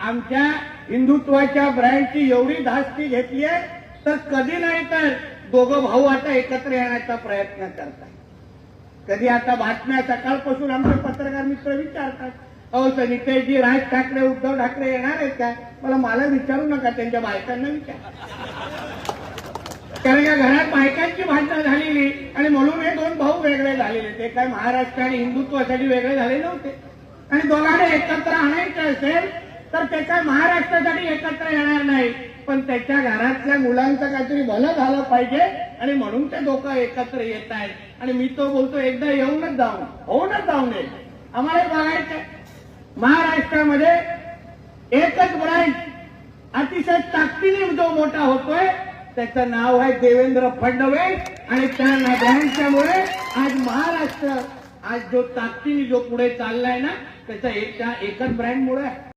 आमच्या हिंदुत्वाच्या ब्रँडची एवढी धास्ती घेतली आहे तर कधी नाही तर दोघं भाऊ आता एकत्र येण्याचा प्रयत्न करतात. कधी आता बातम्या सकाळपासून आमचे पत्रकार मित्र विचारतात, अहो सनितेजी राज ठाकरे उद्धव ठाकरे येणार आहेत का? मला विचारू नका, त्यांच्या बायकांना विचार. कारण का घरात बायकांची भांडणं झालेली आणि म्हणून हे दोन भाऊ वेगळे झालेले. ते काय महाराष्ट्र आणि हिंदुत्वासाठी वेगळे झाले नव्हते. आणि दोघांना एकत्र आणायचं असेल तर ते काय महाराष्ट्रासाठी एकत्र येणार नाही, पण त्याच्या घरातल्या मुलांचं काहीतरी भलं झालं पाहिजे आणि म्हणून ते दोघं एकत्र येत आहेत. आणि मी तो बोलतो एकदा येऊनच जाऊन होऊनच जाऊ नये. आम्हाला बघायचं महाराष्ट्रामध्ये एकच ब्रँड अतिशय ताकदीने जो मोठा होतोय त्याचं नाव आहे देवेंद्र फडणवीस. आणि त्या ब्रँडच्यामुळे आज महाराष्ट्र आज जो ताकदीने जो पुढे चाललाय ना त्याचा एकच ब्रँडमुळे